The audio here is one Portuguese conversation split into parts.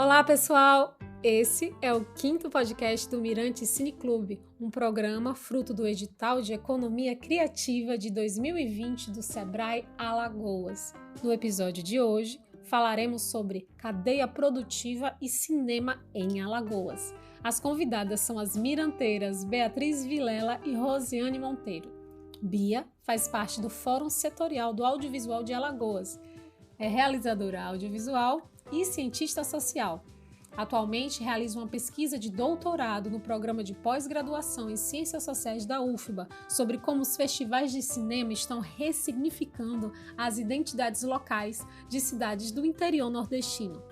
Olá, pessoal! Esse é o 5º podcast do Mirante Cineclube, um programa fruto do edital de Economia Criativa de 2020 do Sebrae Alagoas. No episódio de hoje, falaremos sobre cadeia produtiva e cinema em Alagoas. As convidadas são as miranteiras Beatriz Vilela e Rosiane Monteiro. Bia faz parte do Fórum Setorial do Audiovisual de Alagoas. É realizadora audiovisual e cientista social. Atualmente realiza uma pesquisa de doutorado no programa de pós-graduação em Ciências Sociais da UFBA sobre como os festivais de cinema estão ressignificando as identidades locais de cidades do interior nordestino.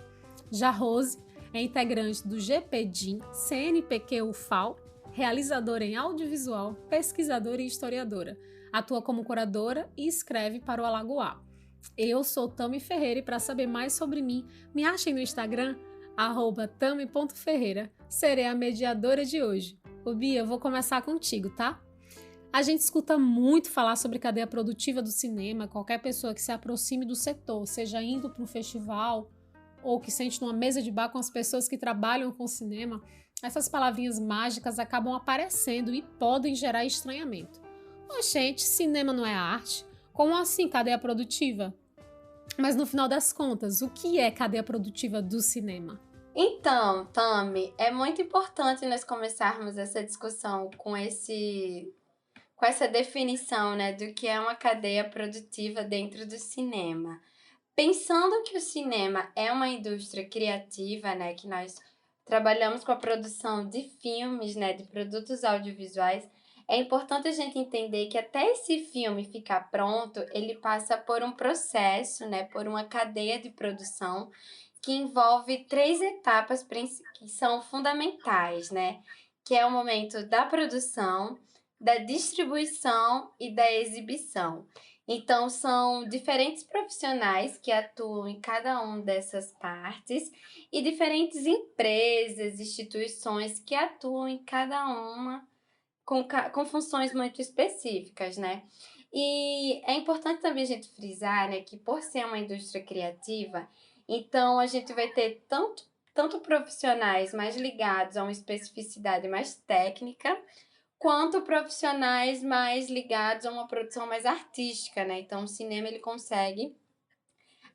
Já Rose é integrante do GPDIM CNPq UFAL, realizadora em audiovisual, pesquisadora e historiadora. Atua como curadora e escreve para o Alagoá. Eu sou Tami Ferreira e para saber mais sobre mim, me achem no Instagram, @tami.ferreira. Serei a mediadora de hoje. Ô Bia, eu vou começar contigo, tá? A gente escuta muito falar sobre cadeia produtiva do cinema, qualquer pessoa que se aproxime do setor, seja indo para um festival ou que sente numa mesa de bar com as pessoas que trabalham com cinema, essas palavrinhas mágicas acabam aparecendo e podem gerar estranhamento. Gente, cinema não é arte? Como assim cadeia produtiva? Mas no final das contas, o que é cadeia produtiva do cinema? Então, Tami, é muito importante nós começarmos essa discussão com essa definição, né, do que é uma cadeia produtiva dentro do cinema. Pensando que o cinema é uma indústria criativa, né, que nós trabalhamos com a produção de filmes, né, de produtos audiovisuais, é importante a gente entender que até esse filme ficar pronto, ele passa por um processo, né, por uma cadeia de produção que envolve 3 etapas que são fundamentais, né? Que é o momento da produção, da distribuição e da exibição. Então, são diferentes profissionais que atuam em cada uma dessas partes e diferentes empresas, instituições que atuam em cada uma com funções muito específicas, né? E é importante também a gente frisar, né, que por ser uma indústria criativa, então a gente vai ter tanto profissionais mais ligados a uma especificidade mais técnica, quanto profissionais mais ligados a uma produção mais artística, né? Então o cinema ele consegue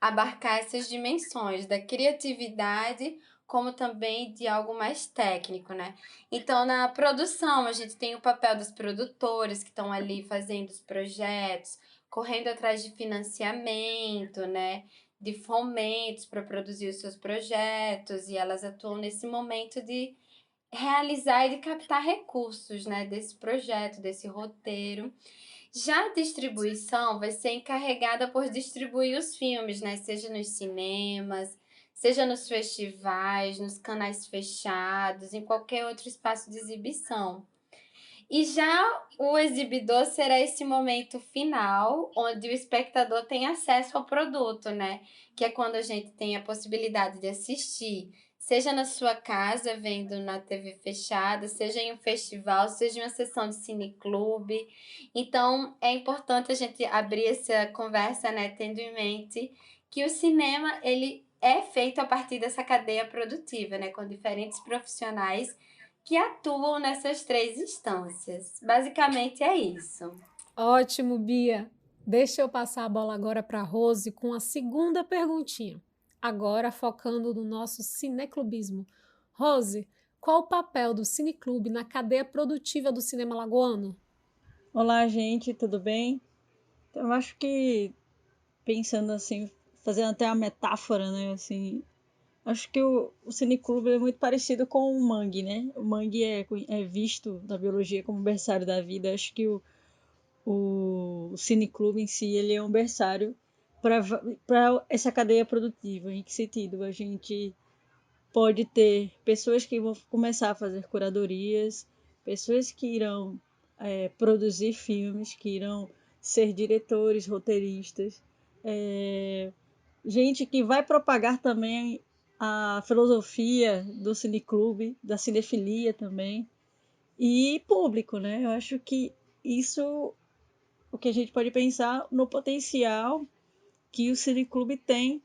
abarcar essas dimensões da criatividade, como também de algo mais técnico, né? Então, na produção, a gente tem o papel dos produtores que estão ali fazendo os projetos, correndo atrás de financiamento, né? De fomentos para produzir os seus projetos, e elas atuam nesse momento de realizar e de captar recursos, né? Desse projeto, desse roteiro. Já a distribuição vai ser encarregada por distribuir os filmes, né? Seja nos cinemas, seja nos festivais, nos canais fechados, em qualquer outro espaço de exibição. E já o exibidor será esse momento final, onde o espectador tem acesso ao produto, né? Que é quando a gente tem a possibilidade de assistir, seja na sua casa, vendo na TV fechada, seja em um festival, seja em uma sessão de cineclube. Então, é importante a gente abrir essa conversa, né? Tendo em mente que o cinema, ele é feito a partir dessa cadeia produtiva, né? Com diferentes profissionais que atuam nessas 3 instâncias. Basicamente é isso. Ótimo, Bia! Deixa eu passar a bola agora para a Rose com a segunda perguntinha. Agora focando no nosso cineclubismo. Rose, qual o papel do cineclube na cadeia produtiva do cinema alagoano? Olá, gente, tudo bem? Então, eu acho que, pensando assim, fazendo até a metáfora, né, assim, acho que o cineclube é muito parecido com o mangue, né? O mangue é visto na biologia como berçário da vida. Acho que o cineclube em si, ele é um berçário para essa cadeia produtiva. Em que sentido? A gente pode ter pessoas que vão começar a fazer curadorias, pessoas que irão produzir filmes, que irão ser diretores, roteiristas, gente que vai propagar também a filosofia do cineclube, da cinefilia também, e público, né? Eu acho que isso o que a gente pode pensar no potencial que o cineclube tem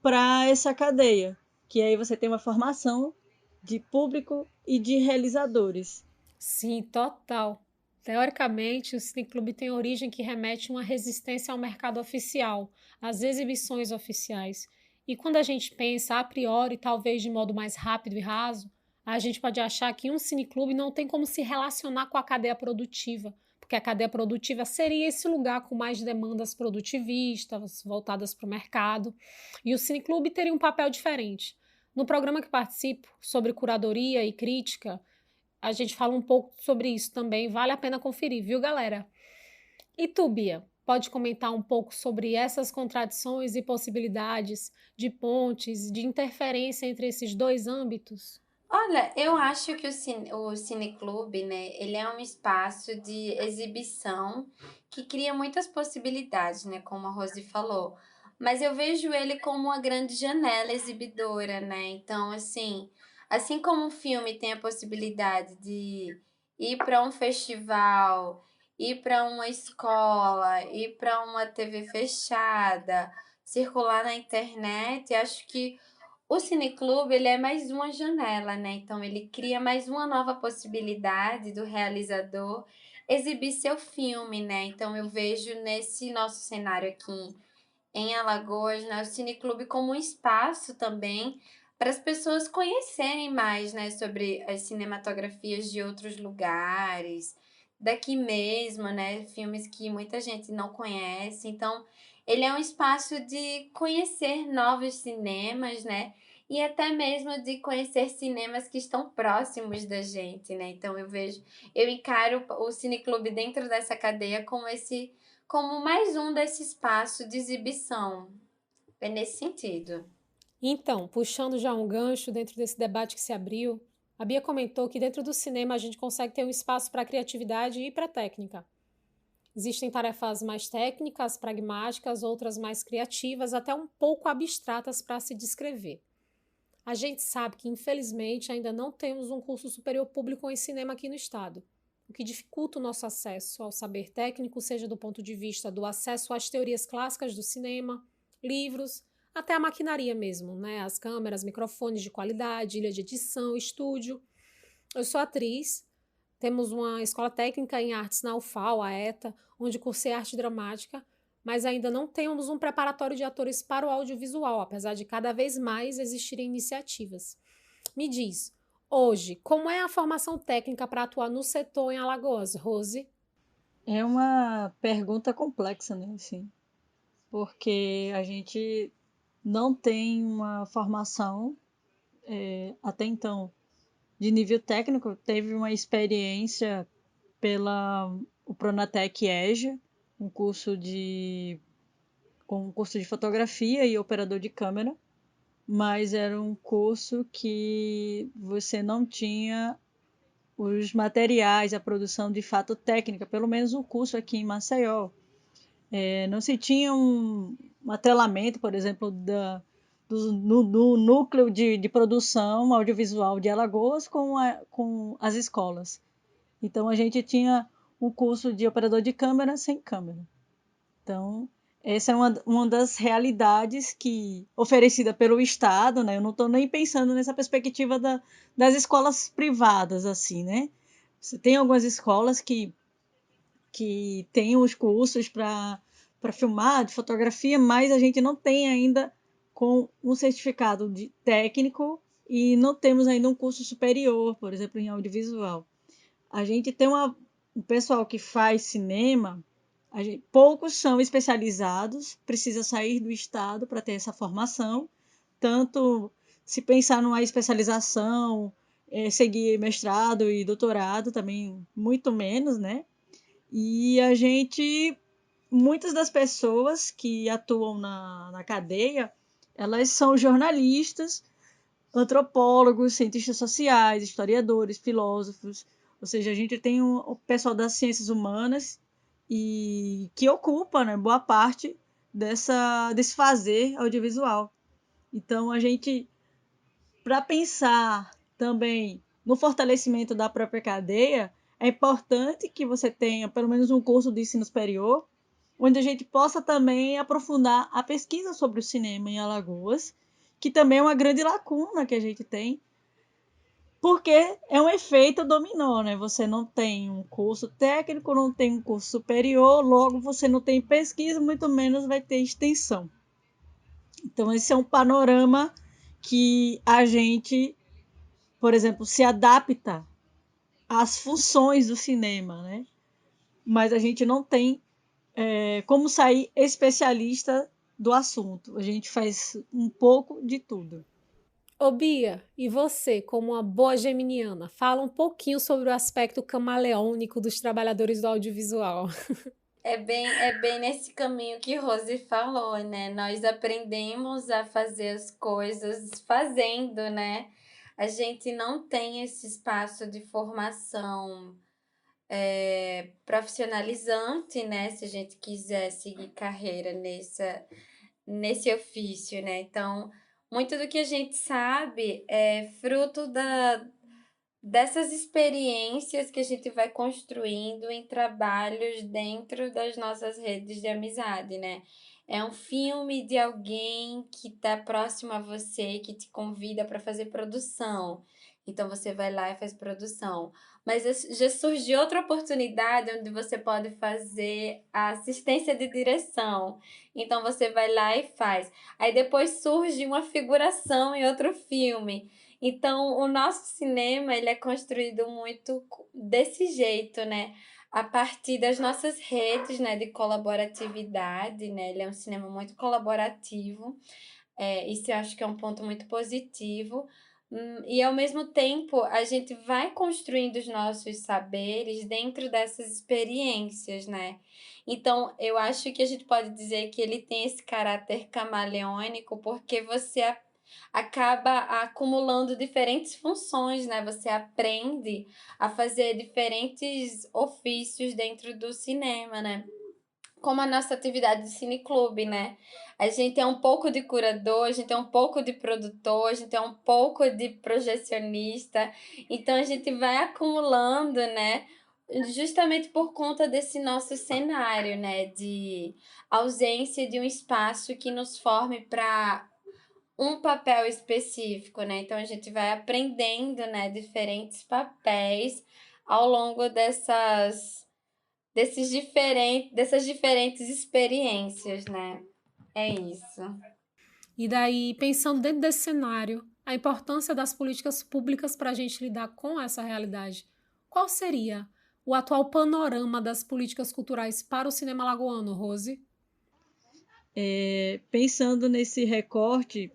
para essa cadeia. que aí você tem uma formação de público e de realizadores. Sim, total. Teoricamente, o cineclube tem origem que remete a uma resistência ao mercado oficial, às exibições oficiais. E quando a gente pensa a priori, talvez de modo mais rápido e raso, a gente pode achar que um cineclube não tem como se relacionar com a cadeia produtiva, porque a cadeia produtiva seria esse lugar com mais demandas produtivistas, voltadas para o mercado, e o cineclube teria um papel diferente. No programa que participo, sobre curadoria e crítica, a gente fala um pouco sobre isso também, vale a pena conferir, viu, galera? E tu, Bia, pode comentar um pouco sobre essas contradições e possibilidades de pontes, de interferência entre esses dois âmbitos? Olha, eu acho que o cineclube, né, ele é um espaço de exibição que cria muitas possibilidades, né, como a Rose falou. Mas eu vejo ele como uma grande janela exibidora, né? Então, assim como um filme tem a possibilidade de ir para um festival, ir para uma escola, ir para uma TV fechada, circular na internet, acho que o cineclube, ele é mais uma janela, né? Então, ele cria mais uma nova possibilidade do realizador exibir seu filme, né? Então, eu vejo nesse nosso cenário aqui em Alagoas, né, o cineclube como um espaço também para as pessoas conhecerem mais, né, sobre as cinematografias de outros lugares, daqui mesmo, né, filmes que muita gente não conhece. Então, ele é um espaço de conhecer novos cinemas, né, e até mesmo de conhecer cinemas que estão próximos da gente, né? Então, eu encaro o cineclube dentro dessa cadeia como mais um desse espaço de exibição. É nesse sentido. Então, puxando já um gancho dentro desse debate que se abriu, a Bia comentou que dentro do cinema a gente consegue ter um espaço para criatividade e para técnica. Existem tarefas mais técnicas, pragmáticas, outras mais criativas, até um pouco abstratas para se descrever. A gente sabe que, infelizmente, ainda não temos um curso superior público em cinema aqui no estado, o que dificulta o nosso acesso ao saber técnico, seja do ponto de vista do acesso às teorias clássicas do cinema, livros, até a maquinaria mesmo, né? As câmeras, microfones de qualidade, ilha de edição, estúdio. Eu sou atriz, temos uma escola técnica em artes na UFAL, a ETA, onde cursei arte dramática, mas ainda não temos um preparatório de atores para o audiovisual, apesar de cada vez mais existirem iniciativas. Me diz, hoje, como é a formação técnica para atuar no setor em Alagoas, Rose? É uma pergunta complexa, né? Assim, porque a gente não tem uma formação até então de nível técnico. Teve uma experiência pela o Pronatec EJA, um curso com um curso de fotografia e operador de câmera, mas era um curso que você não tinha os materiais, a produção de fato técnica, pelo menos o curso aqui em Maceió. Não se tinha um atrelamento, por exemplo, do núcleo de produção audiovisual de Alagoas com as escolas. Então, a gente tinha um curso de operador de câmera sem câmera. Então, essa é uma das realidades oferecida pelo Estado, né? Eu não estou nem pensando nessa perspectiva das escolas privadas, assim, né? Você tem algumas escolas que têm os cursos para filmar, de fotografia, mas a gente não tem ainda com um certificado de técnico e não temos ainda um curso superior, por exemplo, em audiovisual. A gente tem um pessoal que faz cinema, poucos são especializados, precisa sair do estado para ter essa formação, tanto se pensar numa especialização, seguir mestrado e doutorado também, muito menos, né? E muitas das pessoas que atuam na cadeia, elas são jornalistas, antropólogos, cientistas sociais, historiadores, filósofos, ou seja, a gente tem o pessoal das ciências humanas e que ocupa, né, boa parte desse fazer audiovisual. Então, para pensar também no fortalecimento da própria cadeia, é importante que você tenha pelo menos um curso de ensino superior, onde a gente possa também aprofundar a pesquisa sobre o cinema em Alagoas que também é uma grande lacuna que a gente tem, porque é um efeito dominó, né? Você não tem um curso técnico, não tem um curso superior, logo você não tem pesquisa, muito menos vai ter extensão. Então, esse é um panorama que a gente, por exemplo, se adapta às funções do cinema, né? Mas a gente não tem como sair especialista do assunto. A gente faz um pouco de tudo. Ô Bia, e você, como uma boa geminiana, fala um pouquinho sobre o aspecto camaleônico dos trabalhadores do audiovisual. É bem nesse caminho que Rose falou, né? Nós aprendemos a fazer as coisas fazendo, né? A gente não tem esse espaço de formação profissionalizante, né? Se a gente quiser seguir carreira nesse ofício, né? Então, muito do que a gente sabe é fruto dessas experiências que a gente vai construindo em trabalhos dentro das nossas redes de amizade, né? É um filme de alguém que está próximo a você, que te convida para fazer produção. Então você vai lá e faz produção. Mas já surgiu outra oportunidade onde você pode fazer a assistência de direção. Então você vai lá e faz. Aí depois surge uma figuração em outro filme. Então, o nosso cinema, ele é construído muito desse jeito, né? A partir das nossas redes, né, de colaboratividade, né? Ele é um cinema muito colaborativo. Isso eu acho que é um ponto muito positivo. E ao mesmo tempo, a gente vai construindo os nossos saberes dentro dessas experiências, né? Então, eu acho que a gente pode dizer que ele tem esse caráter camaleônico porque você acaba acumulando diferentes funções, né? Você aprende a fazer diferentes ofícios dentro do cinema, né? Como a nossa atividade de cineclube, né? A gente é um pouco de curador, a gente é um pouco de produtor, a gente é um pouco de projecionista. Então a gente vai acumulando, né? Justamente por conta desse nosso cenário, né? De ausência de um espaço que nos forme para um papel específico, né? Então a gente vai aprendendo, né, diferentes papéis ao longo dessas diferentes experiências, né? É isso. E daí, pensando dentro desse cenário, a importância das políticas públicas para a gente lidar com essa realidade. Qual seria o atual panorama das políticas culturais para o cinema alagoano, Rose? Pensando nesse recorte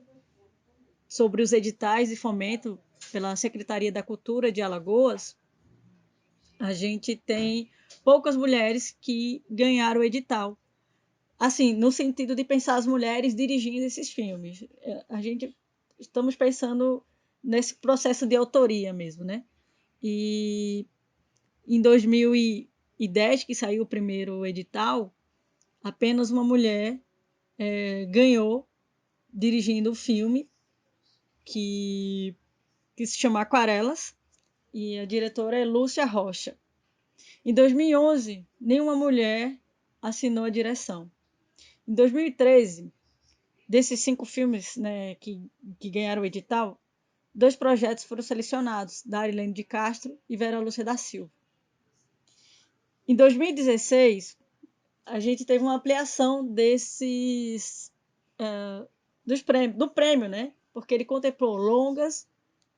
sobre os editais de fomento pela Secretaria da Cultura de Alagoas, a gente tem poucas mulheres que ganharam o edital. Assim, no sentido de pensar as mulheres dirigindo esses filmes. A gente estamos pensando nesse processo de autoria mesmo, né? E em 2010, que saiu o primeiro edital, apenas uma mulher ganhou dirigindo o filme que se chama Aquarelas, e a diretora é Lúcia Rocha. Em 2011, nenhuma mulher assinou a direção. Em 2013, desses 5 filmes, né, que ganharam o edital, 2 projetos foram selecionados, Darilene de Castro e Vera Lúcia da Silva. Em 2016, a gente teve uma ampliação do prêmio, né? Porque ele contemplou longas,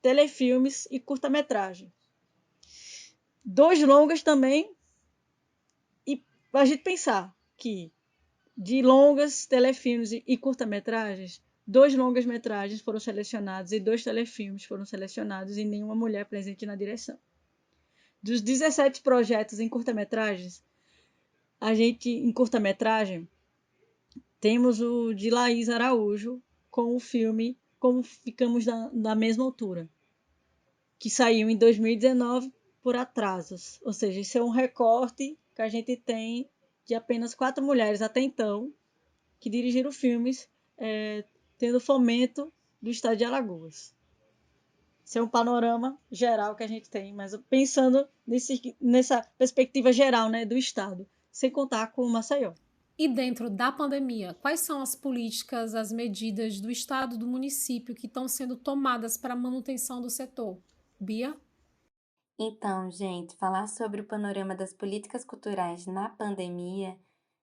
telefilmes e curta-metragem. 2 longas também, e a gente pensar que de longas, telefilmes e curta-metragens, 2 longas-metragens foram selecionados e 2 telefilmes foram selecionados e nenhuma mulher presente na direção. Dos 17 projetos em curta-metragens, em curta-metragem, temos o de Laís Araújo com o filme Como Ficamos na Mesma Altura, que saiu em 2019 por atrasos. Ou seja, isso é um recorte que a gente tem de apenas 4 mulheres até então que dirigiram filmes tendo fomento do estado de Alagoas. Esse é um panorama geral que a gente tem, mas pensando nessa perspectiva geral, né, do estado, sem contar com o Maceió. E dentro da pandemia, quais são as políticas, as medidas do estado, do município que estão sendo tomadas para a manutenção do setor? Bia? Então, gente, falar sobre o panorama das políticas culturais na pandemia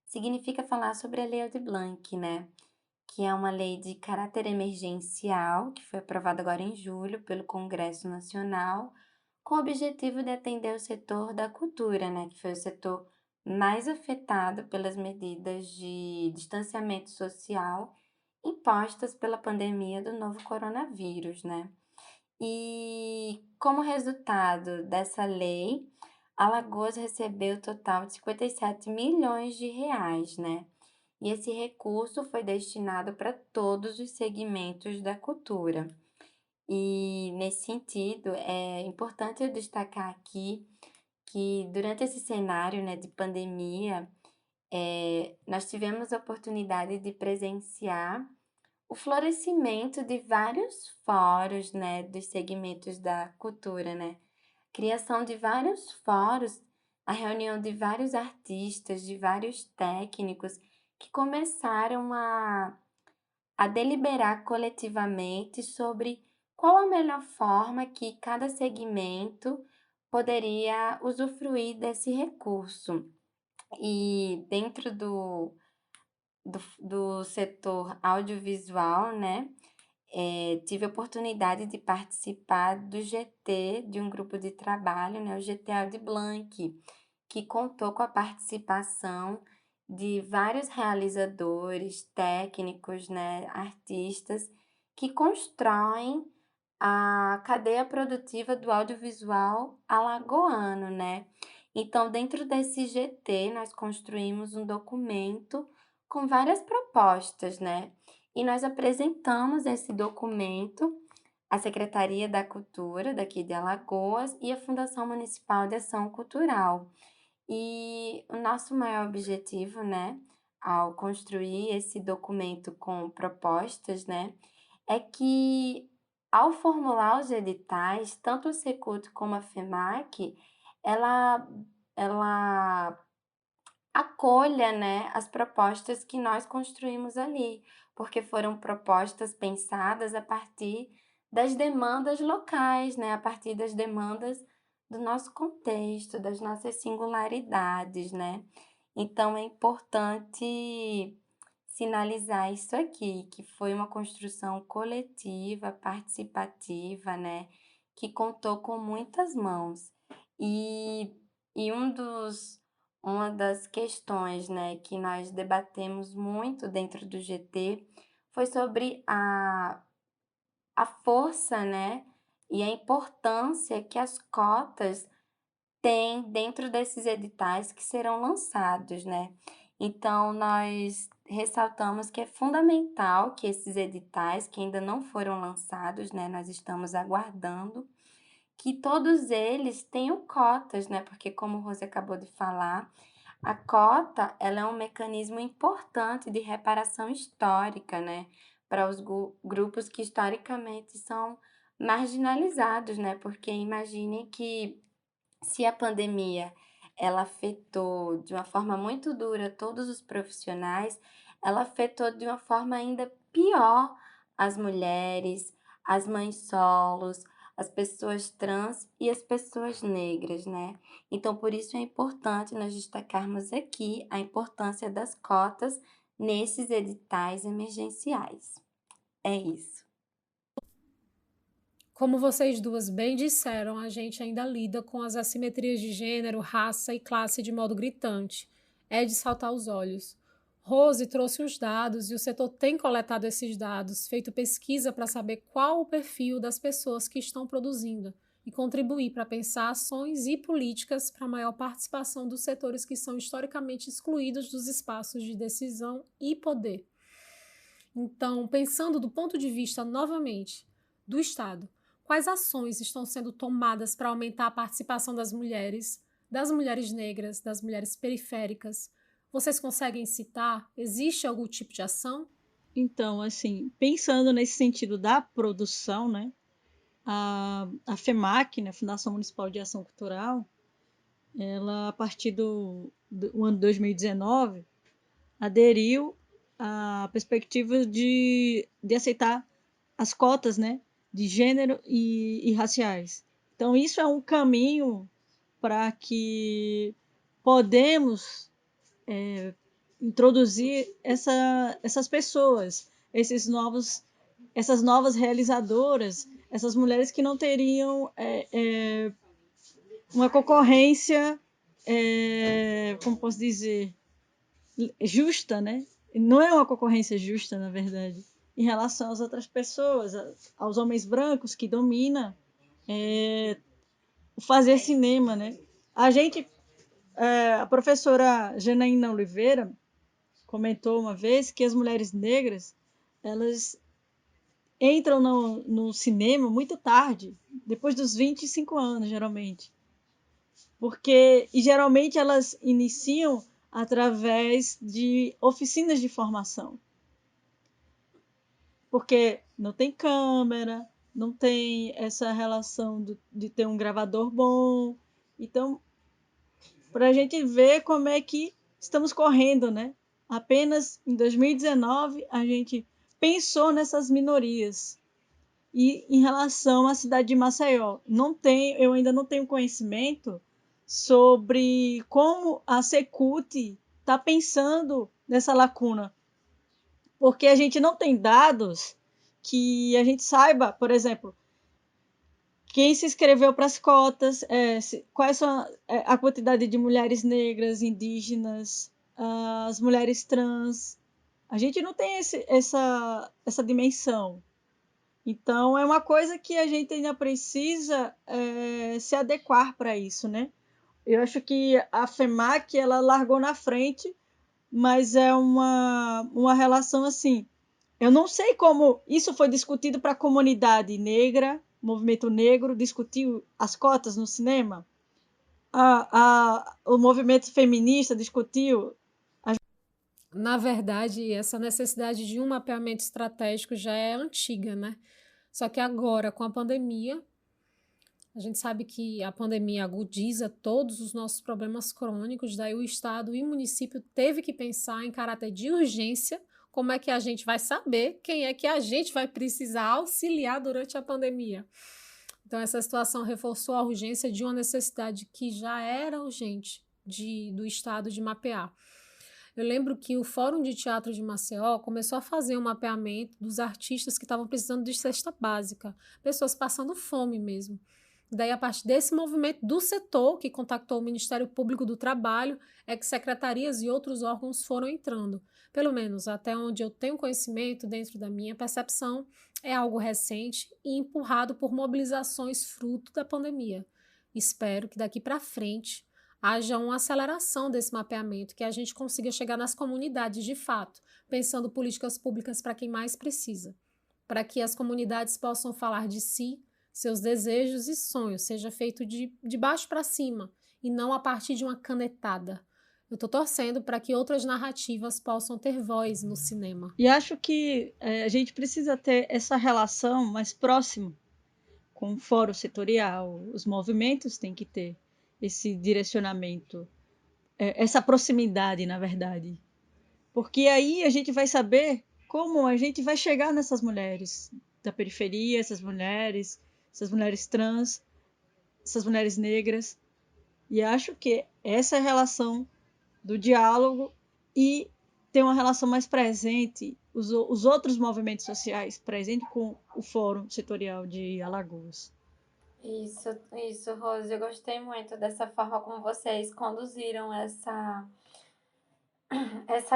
significa falar sobre a Lei Aldir Blanc, né? Que é uma lei de caráter emergencial, que foi aprovada agora em julho pelo Congresso Nacional, com o objetivo de atender o setor da cultura, né? Que foi o setor mais afetado pelas medidas de distanciamento social impostas pela pandemia do novo coronavírus, né? E como resultado dessa lei, Alagoas recebeu um total de 57 milhões de reais, né? E esse recurso foi destinado para todos os segmentos da cultura. E nesse sentido, é importante eu destacar aqui que durante esse cenário, né, de pandemia, nós tivemos a oportunidade de presenciar o florescimento de vários fóruns, né, dos segmentos da cultura, né? Criação de vários fóruns, a reunião de vários artistas, de vários técnicos que começaram a deliberar coletivamente sobre qual a melhor forma que cada segmento poderia usufruir desse recurso. E dentro do setor audiovisual, né, tive a oportunidade de participar do GT, de um grupo de trabalho, né, o GT Aldir Blanc, que contou com a participação de vários realizadores, técnicos, né, artistas, que constroem a cadeia produtiva do audiovisual alagoano, né? Então, dentro desse GT, nós construímos um documento com várias propostas, né? E nós apresentamos esse documento à Secretaria da Cultura daqui de Alagoas e à Fundação Municipal de Ação Cultural. E o nosso maior objetivo, né, ao construir esse documento com propostas, né, é que ao formular os editais, tanto o Secult como a FEMAC, ela, ela acolha, né, as propostas que nós construímos ali, porque foram propostas pensadas a partir das demandas locais, né, a partir das demandas do nosso contexto, das nossas singularidades, né? Então é importante sinalizar isso aqui, que foi uma construção coletiva, participativa, né, que contou com muitas mãos. E, e uma das questões, né, que nós debatemos muito dentro do GT foi sobre a força, né, e a importância que as cotas têm dentro desses editais que serão lançados, né? Então, nós ressaltamos que é fundamental que esses editais, que ainda não foram lançados, né, nós estamos aguardando, que todos eles tenham cotas, né? Porque como o Rose acabou de falar, a cota, ela é um mecanismo importante de reparação histórica, né, para os grupos que historicamente são marginalizados, né? Porque imagine que se a pandemia ela afetou de uma forma muito dura todos os profissionais, ela afetou de uma forma ainda pior as mulheres, as mães solos, as pessoas trans e as pessoas negras, né? Então, por isso é importante nós destacarmos aqui a importância das cotas nesses editais emergenciais. É isso. Como vocês duas bem disseram, a gente ainda lida com as assimetrias de gênero, raça e classe de modo gritante. É de saltar os olhos. Rose trouxe os dados e o setor tem coletado esses dados, feito pesquisa para saber qual o perfil das pessoas que estão produzindo e contribuir para pensar ações e políticas para maior participação dos setores que são historicamente excluídos dos espaços de decisão e poder. Então, pensando do ponto de vista, novamente, do Estado, quais ações estão sendo tomadas para aumentar a participação das mulheres negras, das mulheres periféricas? Vocês conseguem citar? Existe algum tipo de ação? Então, assim, pensando nesse sentido da produção, né, a FEMAC, né, Fundação Municipal de Ação Cultural, ela, a partir do ano 2019, aderiu à perspectiva de aceitar as cotas, né, de gênero e raciais. Então, isso é um caminho para que podemos introduzir essas pessoas, essas novas realizadoras, essas mulheres que não teriam uma concorrência, como posso dizer, justa, né? Não é uma concorrência justa, na verdade, em relação às outras pessoas, aos homens brancos que dominam o fazer cinema, né? A professora Janaína Oliveira comentou uma vez que as mulheres negras, elas entram no cinema muito tarde, depois dos 25 anos, geralmente. E geralmente elas iniciam através de oficinas de formação. Porque não tem câmera, não tem essa relação de ter um gravador bom. Então, para a gente ver como é que estamos correndo, né? Apenas em 2019 a gente pensou nessas minorias. E em relação à cidade de Maceió, eu ainda não tenho conhecimento sobre como a Secult está pensando nessa lacuna, porque a gente não tem dados que a gente saiba, por exemplo, quem se inscreveu para as cotas, quais são a quantidade de mulheres negras, indígenas, as mulheres trans. A gente não tem essa dimensão. Então, é uma coisa que a gente ainda precisa se adequar para isso, né? Eu acho que a FEMAC, ela largou na frente, mas é uma relação assim. Eu não sei como isso foi discutido para a comunidade negra, movimento negro, discutiu as cotas no cinema. O movimento feminista discutiu. Na verdade, essa necessidade de um mapeamento estratégico já é antiga, né? Só que agora, com a pandemia, a gente sabe que a pandemia agudiza todos os nossos problemas crônicos, daí o Estado e o município teve que pensar em caráter de urgência como é que a gente vai saber quem é que a gente vai precisar auxiliar durante a pandemia. Então, essa situação reforçou a urgência de uma necessidade que já era urgente do Estado de mapear. Eu lembro que o Fórum de Teatro de Maceió começou a fazer um mapeamento dos artistas que estavam precisando de cesta básica, pessoas passando fome mesmo. Daí, a partir desse movimento do setor, que contactou o Ministério Público do Trabalho, é que secretarias e outros órgãos foram entrando. Pelo menos até onde eu tenho conhecimento, dentro da minha percepção, é algo recente e empurrado por mobilizações fruto da pandemia. Espero que daqui para frente haja uma aceleração desse mapeamento, que a gente consiga chegar nas comunidades de fato, pensando políticas públicas para quem mais precisa, para que as comunidades possam falar de si, seus desejos e sonhos, seja feito de baixo para cima e não a partir de uma canetada. Eu estou torcendo para que outras narrativas possam ter voz no cinema. E acho que a gente precisa ter essa relação mais próxima com o fórum setorial, os movimentos têm que ter esse direcionamento, essa proximidade, na verdade. Porque aí a gente vai saber como a gente vai chegar nessas mulheres da periferia, essas mulheres trans, essas mulheres negras. E acho que essa é a relação do diálogo e ter uma relação mais presente, os outros movimentos sociais presentes com o Fórum Setorial de Alagoas. Isso, Rose. Eu gostei muito dessa forma como vocês conduziram essa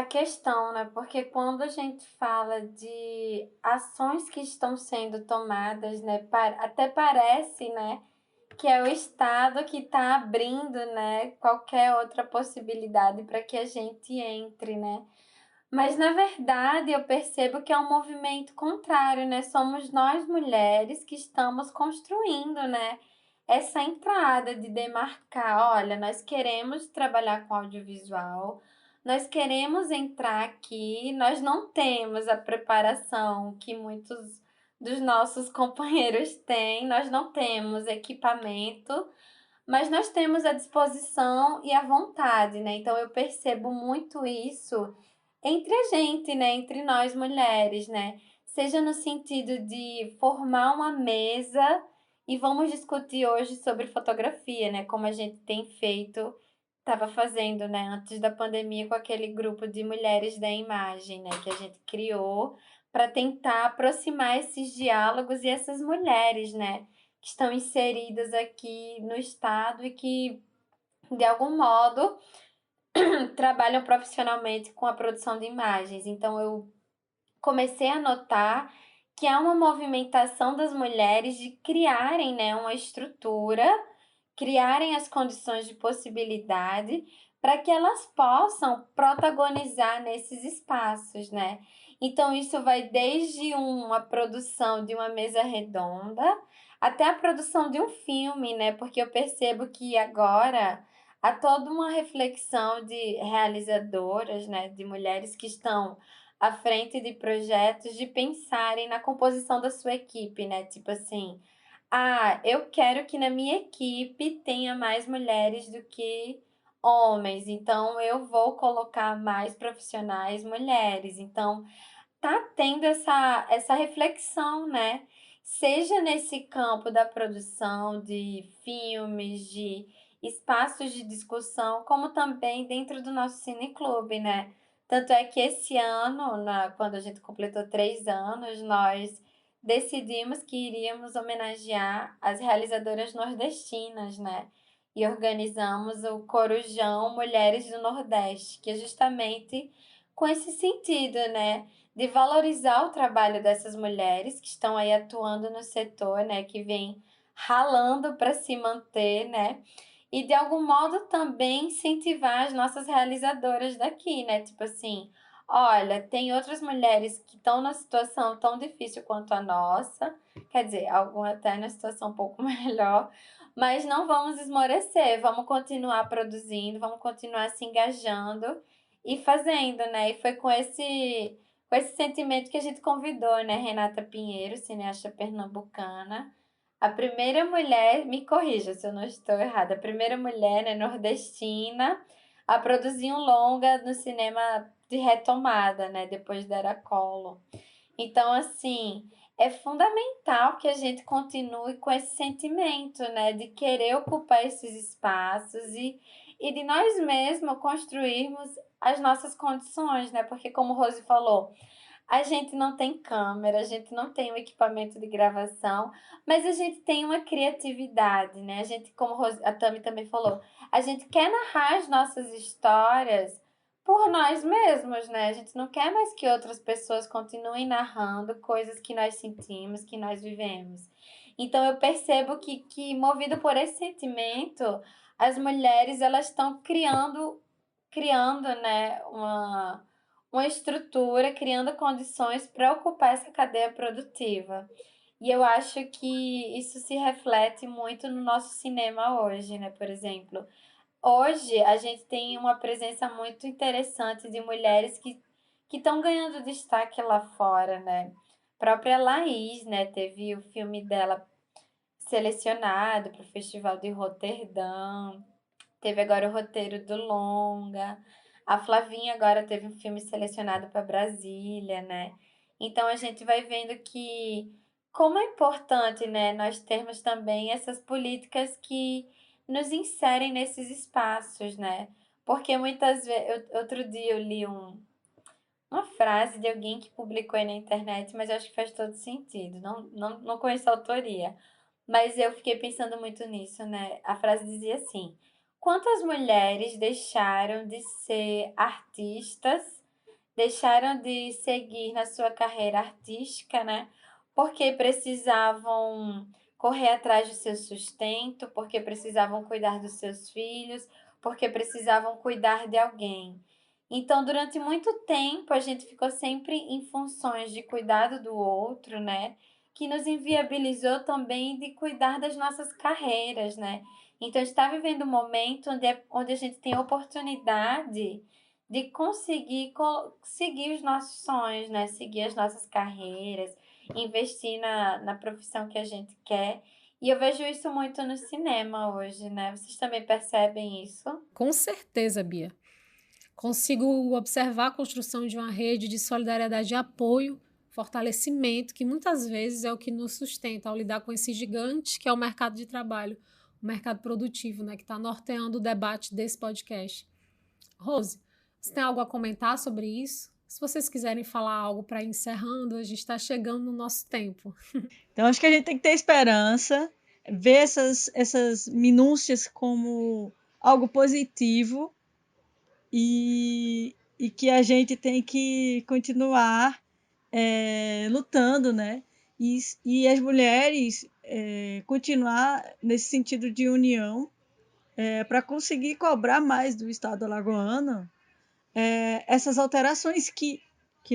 questão, né? Porque quando a gente fala de ações que estão sendo tomadas, né? Até parece, né? Que é o Estado que está abrindo, né? Qualquer outra possibilidade para que a gente entre, né? Mas, na verdade, eu percebo que é um movimento contrário, né? Somos nós, mulheres, que estamos construindo, né? Essa entrada de demarcar, olha, nós queremos trabalhar com audiovisual, nós queremos entrar aqui, nós não temos a preparação que muitos dos nossos companheiros têm, nós não temos equipamento, mas nós temos a disposição e a vontade, né? Então eu percebo muito isso entre a gente, né? Entre nós mulheres, né? Seja no sentido de formar uma mesa e vamos discutir hoje sobre fotografia, né? Como a gente tem feito, estava fazendo, né? Antes da pandemia com aquele grupo de mulheres da imagem, né? Que a gente criou para tentar aproximar esses diálogos e essas mulheres, né? Que estão inseridas aqui no estado e que, de algum modo, trabalham profissionalmente com a produção de imagens. Então, eu comecei a notar que há uma movimentação das mulheres de criarem, né, uma estrutura, criarem as condições de possibilidade para que elas possam protagonizar nesses espaços, né? Então, isso vai desde uma produção de uma mesa redonda até a produção de um filme, né? Porque eu percebo que agora há toda uma reflexão de realizadoras, né? De mulheres que estão à frente de projetos, de pensarem na composição da sua equipe, né? Tipo assim, eu quero que na minha equipe tenha mais mulheres do que homens, então eu vou colocar mais profissionais mulheres. Então, tá tendo essa reflexão, né? Seja nesse campo da produção de filmes, de espaços de discussão, como também dentro do nosso cineclube, né? Tanto é que esse ano, quando a gente completou 3 anos, nós decidimos que iríamos homenagear as realizadoras nordestinas, né? E organizamos o Corujão Mulheres do Nordeste, que é justamente com esse sentido, né? De valorizar o trabalho dessas mulheres que estão aí atuando no setor, né, que vem ralando para se manter, né? E de algum modo também incentivar as nossas realizadoras daqui, né? Tipo assim, olha, tem outras mulheres que estão numa situação tão difícil quanto a nossa, quer dizer, alguma até na situação um pouco melhor, mas não vamos esmorecer, vamos continuar produzindo, vamos continuar se engajando e fazendo, né? E foi com esse sentimento que a gente convidou, né, Renata Pinheiro, cineasta pernambucana, a primeira mulher, me corrija se eu não estou errada, a primeira mulher, né, nordestina a produzir um longa no cinema de retomada, né, depois da Era Collor. Então, assim, é fundamental que a gente continue com esse sentimento, né, de querer ocupar esses espaços e de nós mesmos construirmos as nossas condições, né? Porque, como Rose falou, a gente não tem câmera, a gente não tem um equipamento de gravação, mas a gente tem uma criatividade, né? A gente, como a Tami também falou, a gente quer narrar as nossas histórias por nós mesmos, né? A gente não quer mais que outras pessoas continuem narrando coisas que nós sentimos, que nós vivemos. Então eu percebo que movido por esse sentimento, as mulheres elas estão criando, né, uma estrutura, criando condições para ocupar essa cadeia produtiva. E eu acho que isso se reflete muito no nosso cinema hoje, né? Por exemplo, hoje a gente tem uma presença muito interessante de mulheres que estão ganhando destaque lá fora, né? A própria Laís, né? Teve o filme dela selecionado para o Festival de Roterdã. Teve agora o roteiro do longa. A Flavinha agora teve um filme selecionado para Brasília, né? Então a gente vai vendo que como é importante, né, nós termos também essas políticas que nos inserem nesses espaços, né? Porque muitas vezes, outro dia eu li uma frase de alguém que publicou aí na internet, mas eu acho que faz todo sentido. Não conheço a autoria, mas eu fiquei pensando muito nisso, né? A frase dizia assim: quantas mulheres deixaram de ser artistas, deixaram de seguir na sua carreira artística, né? Porque precisavam correr atrás do seu sustento, porque precisavam cuidar dos seus filhos, porque precisavam cuidar de alguém. Então, durante muito tempo, a gente ficou sempre em funções de cuidado do outro, né? Que nos inviabilizou também de cuidar das nossas carreiras, né? Então, a gente está vivendo um momento onde a gente tem a oportunidade de conseguir seguir os nossos sonhos, né? Seguir as nossas carreiras, investir na profissão que a gente quer. E eu vejo isso muito no cinema hoje, né? Vocês também percebem isso? Com certeza, Bia. Consigo observar a construção de uma rede de solidariedade e apoio, fortalecimento, que muitas vezes é o que nos sustenta ao lidar com esse gigante que é o mercado de trabalho, o mercado produtivo, né, que está norteando o debate desse podcast. Rose, você tem algo a comentar sobre isso? Se vocês quiserem falar algo para ir encerrando, a gente está chegando no nosso tempo. Então, acho que a gente tem que ter esperança, ver essas minúcias como algo positivo e que a gente tem que continuar lutando, né? E as mulheres continuar nesse sentido de união para conseguir cobrar mais do Estado alagoano essas alterações que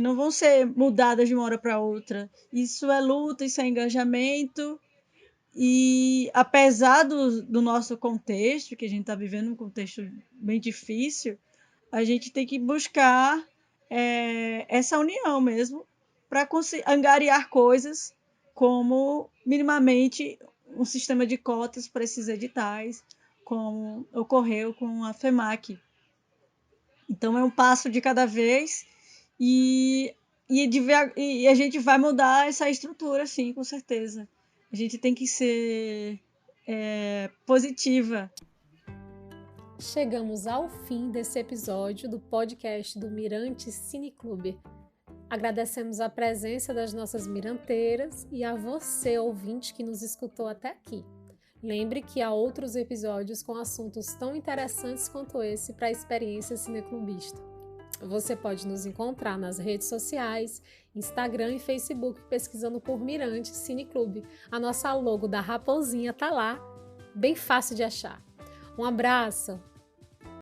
não vão ser mudadas de uma hora para outra. Isso é luta, isso é engajamento. E apesar do nosso contexto, que a gente está vivendo um contexto bem difícil, a gente tem que buscar essa união mesmo para angariar coisas como minimamente um sistema de cotas para esses editais, como ocorreu com a FEMAC. Então é um passo de cada vez e a gente vai mudar essa estrutura, sim, com certeza. A gente tem que ser positiva. Chegamos ao fim desse episódio do podcast do Mirante Cineclube. Agradecemos a presença das nossas miranteiras e a você, ouvinte, que nos escutou até aqui. Lembre que há outros episódios com assuntos tão interessantes quanto esse para a experiência cineclubista. Você pode nos encontrar nas redes sociais, Instagram e Facebook, pesquisando por Mirante Cineclube. A nossa logo da raposinha tá lá, bem fácil de achar. Um abraço!